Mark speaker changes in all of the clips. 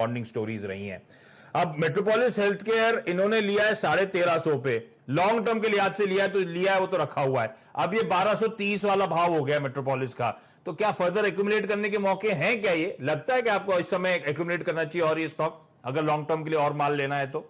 Speaker 1: Bonding stories रही हैं। अब मेट्रोपोलिस हेल्थ केयर इन्होंने लिया है 1350 पे, लॉन्ग टर्म के लिहाज से लिया है, तो लिया है वो तो रखा हुआ है। अब ये 1230 वाला भाव हो गया मेट्रोपोलिस का, तो क्या फर्दर एक्यूमुलेट करने के मौके हैं क्या? ये लगता है कि आपको इस समय एक्यूमुलेट करना चाहिए और ये स्टॉक अगर लॉन्ग टर्म के लिए और माल लेना है तो?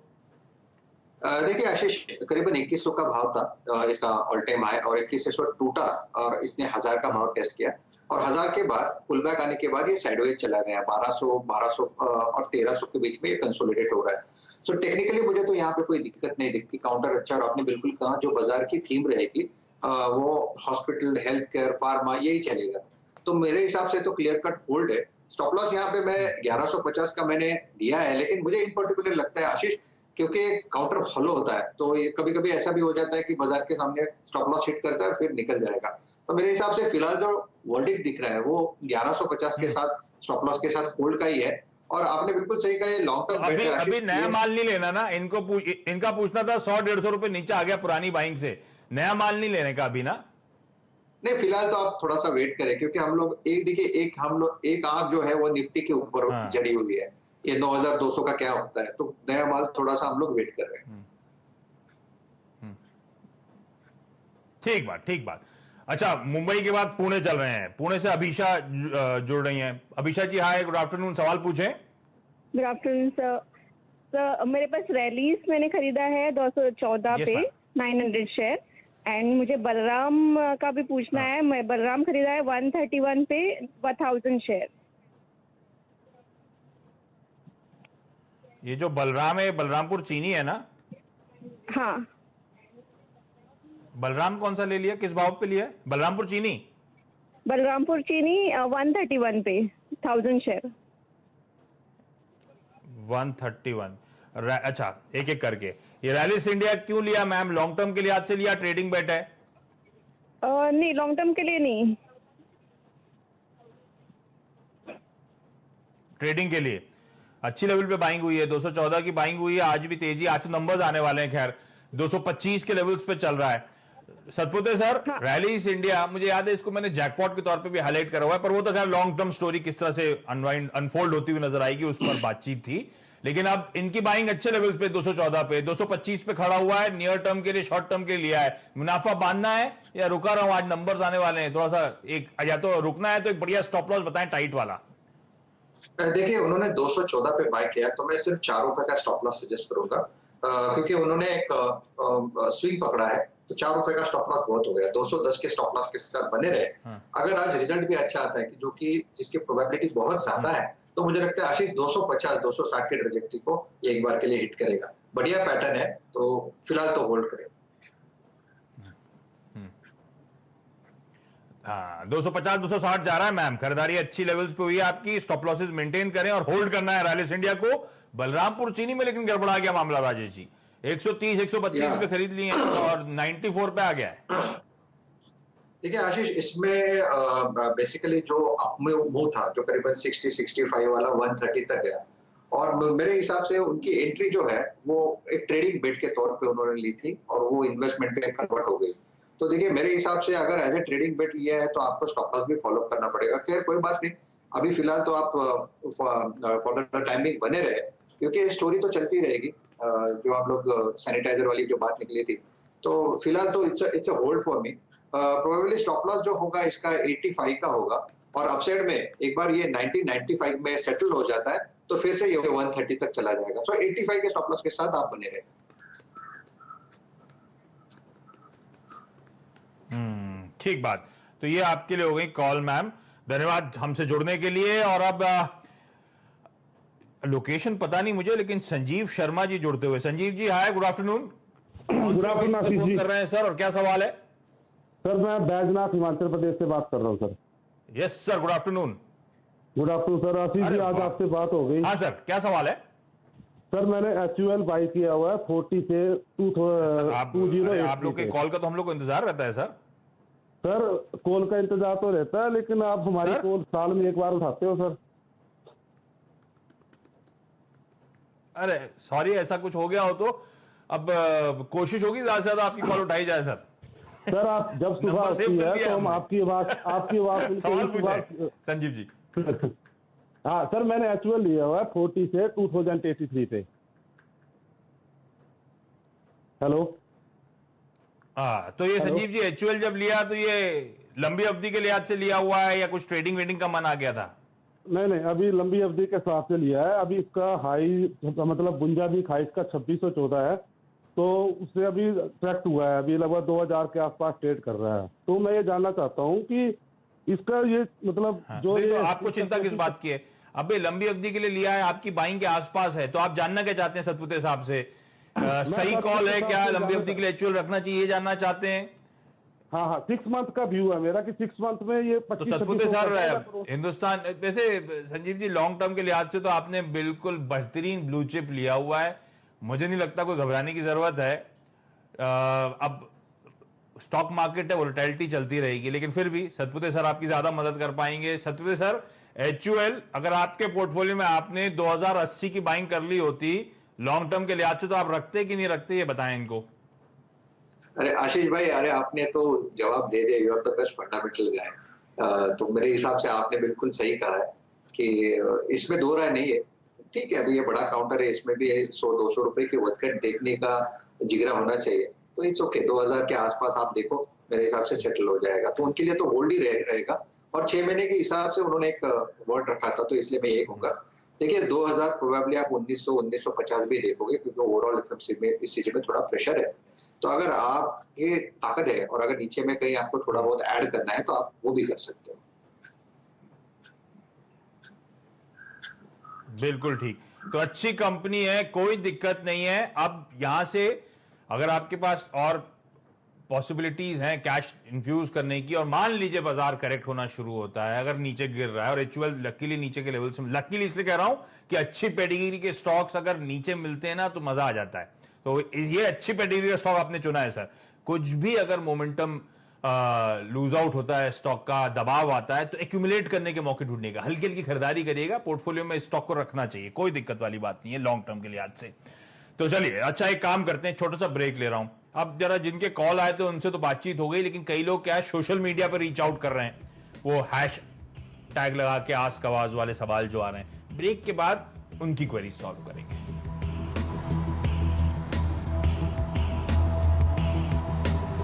Speaker 2: देखिए आशीष, करीबन 2100 का भाव था इसका ऑल टाइम हाई, और 2100 टूटा और इसने 1000 का भाव टेस्ट किया, और 1000 के बाद पुल बैक आने के बाद ये साइडवेज चला गया। 1200 और 1300 के बीच में ये कंसोलिडेट हो रहा है। तो टेक्निकली मुझे तो यहाँ पे कोई दिक्कत नहीं दिखती, काउंटर अच्छा, और आपने बिल्कुल कहा जो बाजार की थीम रहेगी वो हॉस्पिटल, हेल्थ केयर, फार्मा, यही चलेगा। तो मेरे हिसाब से तो क्लियर कट होल्ड है। स्टॉप लॉस यहाँ पे मैं 1150 का मैंने दिया है, लेकिन मुझे इन पर्टिकुलर लगता है आशीष, क्योंकि काउंटर फॉलो होता है, तो ये कभी कभी ऐसा भी हो जाता है कि बाजार के सामने स्टॉप लॉस हिट करता है फिर निकल जाएगा। तो मेरे हिसाब से फिलहाल जो वर्डिक्ट दिख रहा है वो 1150 के साथ स्टॉप लॉस के साथ होल्ड का ही है। और आपने बिल्कुल सही कहा, ये लॉन्ग टर्म
Speaker 1: अभी अभी नया माल नहीं लेना ना, इनका पूछना था 100-150 रुपए नीचे आ गया पुरानी बाइंग से, नया माल नहीं लेने का अभी ना?
Speaker 2: नहीं, फिलहाल तो आप थोड़ा सा वेट करें, क्योंकि हम लोग एक आंख जो है वो निफ्टी के ऊपर जड़ी हुई है, ये 9200 का क्या होता है, तो नया माल थोड़ा सा हम लोग वेट कर रहे हैं।
Speaker 1: ठीक बात। अच्छा, मुंबई के बाद पुणे चल रहे हैं, पुणे से अभिषा जुड़ रही हैं। अभिषा जी हाय, गुड आफ्टरनून, सवाल पूछें।
Speaker 3: गुड आफ्टरनून सर, मेरे पास रैलीज मैंने खरीदा है 214 पे 900 शेयर, एंड मुझे बलराम का भी पूछना है। मैं बलराम खरीदा है 131 पे 1000 शेयर।
Speaker 1: ये जो बलराम है, बलरामपुर चीनी है ना?
Speaker 3: हाँ।
Speaker 1: बलराम कौन सा ले लिया, किस भाव पे लिया है? बलरामपुर चीनी
Speaker 3: 131 पे 1000 शेयर।
Speaker 1: 131। अच्छा, एक एक करके। ये रैलिस इंडिया क्यों लिया मैम? लॉन्ग टर्म के लिहाज से लिया, ट्रेडिंग बेट है?
Speaker 3: नहीं, लॉन्ग टर्म के लिए नहीं,
Speaker 1: ट्रेडिंग के लिए। अच्छी लेवल पे बाइंग हुई है, 214 की बाइंग हुई है, आज भी तेजी, आज तो नंबर्स आने वाले हैं। खैर 225 के लेवल्स पे चल रहा है। सतपुते सर, हाँ। रैलीज इंडिया, मुझे याद है इसको मैंने जैकपॉट के तौर पे भी हाईलाइट करा हुआ है, पर वो तो खैर लॉन्ग टर्म स्टोरी किस तरह से अनफोल्ड होती हुई नजर आएगी उस पर बातचीत थी। लेकिन अब इनकी बाइंग अच्छे लेवल्स पे 214 पे 225 पे खड़ा हुआ है, नियर टर्म के लिए, शॉर्ट टर्म के लिए लिया है। मुनाफा बांधना है या रुका रहा हूं? आज नंबर्स आने वाले हैं, थोड़ा सा एक, या तो रुकना है तो एक बढ़िया स्टॉप लॉस बताएं टाइट वाला।
Speaker 2: देखिए, उन्होंने 214 पे बाय किया, तो मैं सिर्फ 4 रुपए का स्टॉप लॉस सजेस्ट करूंगा, क्योंकि उन्होंने एक स्विंग पकड़ा है, तो 4 रुपए का स्टॉप लॉस बहुत हो गया। 210 के स्टॉप लॉस के साथ बने रहे। अगर आज रिजल्ट भी अच्छा आता है, कि जो कि जिसकी प्रोबेबिलिटी बहुत ज्यादा है, तो मुझे लगता है आशीष 250-260 के ट्रेजेक्टरी को एक बार के लिए हिट करेगा। बढ़िया पैटर्न है, तो फिलहाल तो होल्ड करें।
Speaker 1: 250-260 जा रहा है मैम, खरीदारी अच्छी लेवल्स पे हुई है आपकी, स्टॉप लॉसेस मेंटेन करें और होल्ड करना है रैलिस इंडिया को। बलरामपुर चीनी में लेकिन गड़बड़ा गया मामला राजेश जी, 130-132 पे खरीद लिए हैं और 94 पे आ गया है।
Speaker 2: देखिए आशीष, इसमें बेसिकली जो अप में मूव था, जो करीबन 60-65 वाला 130 तक गया, और मेरे हिसाब से उनकी एंट्री जो है वो एक ट्रेडिंग बेट के तौर पे उन्होंने ली थी, और वो इन्वेस्टमेंट पे कन्वर्ट हो गई। तो देखिए, मेरे हिसाब से अगर एज ए ट्रेडिंग बेट लिया है तो आपको स्टॉप लॉस भी फॉलो करना पड़ेगा। खैर कोई बात नहीं, अभी फिलहाल तो आप फॉर द टाइमिंग बने रहे, क्योंकि स्टोरी तो चलती रहेगी। जो आप लोग सैनिटाइजर वाली जो बात निकली थी, तो फिलहाल तो it's a hold for me. Probably stop loss जो होगा इसका 85 का होगा, और अपसाइड में एक बार ये 90-95 में सेटल हो जाता है तो फिर से ये 130 तक चला जाएगा। तो 85 के स्टॉप लॉस के साथ आप बने रहे।
Speaker 1: ठीक बात। तो ये आपके लिए हो गई कॉल मैम, धन्यवाद हमसे जुड़ने के लिए। और अब लोकेशन पता नहीं मुझे, लेकिन संजीव शर्मा जी जुड़ते हुए। Sanjeev ji hi, good afternoon.
Speaker 4: Good afternoon
Speaker 1: phone कर रहे हैं सर, और क्या सवाल है?
Speaker 4: सर मैं बैजनाथ हिमाचल प्रदेश से बात कर रहा हूँ sir.
Speaker 1: Yes sir, good afternoon.
Speaker 4: Good afternoon sir, Ashish ji आज आपसे बात हो गई।
Speaker 1: हाँ सर, क्या सवाल है?
Speaker 4: सर मैंने HUL बाई किया हुआ है 40 से 20।
Speaker 1: आप लोग के कॉल का तो हम लोग को इंतजार रहता है सर।
Speaker 4: सर कॉल का इंतजार तो रहता है, लेकिन आप हमारी कॉल साल में एक बार उठाते हो सर।
Speaker 1: अरे सॉरी, ऐसा कुछ हो गया हो तो अब कोशिश होगी ज्यादा से ज्यादा आपकी कॉल उठाई जाए सर।
Speaker 4: सर आप जब सुबह आती है तो हम आपकी आवाज
Speaker 1: सवाल पूछे संजीव जी।
Speaker 4: हाँ सर, मैंने एक्चुअल लिया हुआ है 40 से 2083 पे। हेलो।
Speaker 1: हाँ, तो ये
Speaker 4: हेलो?
Speaker 1: संजीव जी एचयूएल जब लिया तो ये लंबी अवधि के लिहाज से लिया हुआ है या कुछ ट्रेडिंग वेडिंग का मन आ गया था?
Speaker 4: नहीं नहीं, अभी लंबी अवधि के हिसाब से लिया है। अभी इसका हाई मतलब बुंजा भी हाई इसका 2614 है, तो उससे अभी ट्रैक्ट हुआ है, अभी लगभग 2000 के आसपास ट्रेड कर रहा है। तो मैं ये जानना चाहता हूँ कि इसका ये मतलब
Speaker 1: हाँ,
Speaker 4: जो
Speaker 1: नहीं,
Speaker 4: ये
Speaker 1: तो आपको चिंता किस बात की है? अब ये लंबी अवधि के लिए लिया है, आपकी बाइंग के आसपास है, तो आप जानना क्या चाहते हैं सतपुते साहब से? सही
Speaker 4: सतपुते
Speaker 1: कॉल है
Speaker 4: साहब
Speaker 1: क्या,
Speaker 4: से
Speaker 1: लंबी
Speaker 4: जानना
Speaker 1: अवधि के लिए एचयूएल रखना चाहिए, ये जानना चाहते हैं?
Speaker 4: हाँ हाँ, 6 मंथ का व्यू है मेरा कि 6 मंथ में ये
Speaker 1: तो
Speaker 4: 25
Speaker 1: सतपुते सर,
Speaker 4: 26
Speaker 1: हिंदुस्तान वैसे संजीव जी लॉन्ग टर्म के लिहाज से तो आपने बिल्कुल बेहतरीन ब्लू चिप लिया हुआ है, मुझे नहीं लगता कोई घबराने की जरूरत है। अब स्टॉक मार्केट है, वोलेटिलिटी चलती रहेगी, लेकिन फिर भी सतपुते सर आपकी ज्यादा मदद कर पाएंगे। सतपुते सर, एचयूएल अगर आपके पोर्टफोलियो में आपने 2080 की बाइंग कर ली होती लॉन्ग टर्म के लिहाज से, तो आप रखते कि नहीं रखते, ये बताएं इनको।
Speaker 2: अरे आशीष भाई, अरे आपने तो जवाब दे दिया, you are the best fundamental guy. तो मेरे हिसाब से आपने बिल्कुल सही कहा है कि इसमें दो राय नहीं है। ठीक है, अभी ये बड़ा काउंटर है, इसमें भी 100-200 रुपए की वधघट देखने का जिगरा होना चाहिए। तो इट्स ओके, 2000 के आसपास आप देखो, मेरे हिसाब से सेटल हो जाएगा। तो उनके लिए तो होल्ड ही रहेगा। और 6 महीने के हिसाब से उन्होंने एक वर्ड रखा था, तो इसलिए मैं ये कहूंगा, देखिए 2000 प्रोबेबली आप 1900-1950 भी देखोगे, क्योंकि ओवरऑल एफएमसीजी में इस चीज में थोड़ा प्रेशर है। तो अगर आपके ताकत है और अगर नीचे में कहीं आपको थोड़ा बहुत ऐड करना है, तो आप वो भी कर सकते हो।
Speaker 1: बिल्कुल ठीक, तो अच्छी कंपनी है, कोई दिक्कत नहीं है। अब यहां से अगर आपके पास और पॉसिबिलिटीज हैं कैश इन्फ्यूज करने की, और मान लीजिए बाजार करेक्ट होना शुरू होता है, अगर नीचे गिर रहा है, और एचयूएल लकीली नीचे के लेवल से, लकीली इसलिए कह रहा हूं कि अच्छी पेडिग्री के स्टॉक्स अगर नीचे मिलते हैं ना तो मजा आ जाता है। तो ये अच्छी पेडिग्री का स्टॉक आपने चुना है सर। कुछ भी अगर मोमेंटम लूज आउट होता है, स्टॉक का दबाव आता है, तो एक्यूमुलेट करने के मौके ढूंढेगा, हल्की हल्की खरीदारी करिएगा, पोर्टफोलियो में स्टॉक को रखना चाहिए, कोई दिक्कत वाली बात नहीं है लॉन्ग टर्म के लिहाज से। तो चलिए, अच्छा एक काम करते हैं, छोटा सा ब्रेक ले रहा हूं। अब जरा जिनके कॉल आए थे उनसे तो बातचीत हो गई, लेकिन कई लोग क्या है सोशल मीडिया पर रीच आउट कर रहे हैं, वो हैश टैग लगा के आस्क आवाज वाले सवाल जो आ रहे हैं, ब्रेक के बाद उनकी क्वेरी सॉल्व करेंगे।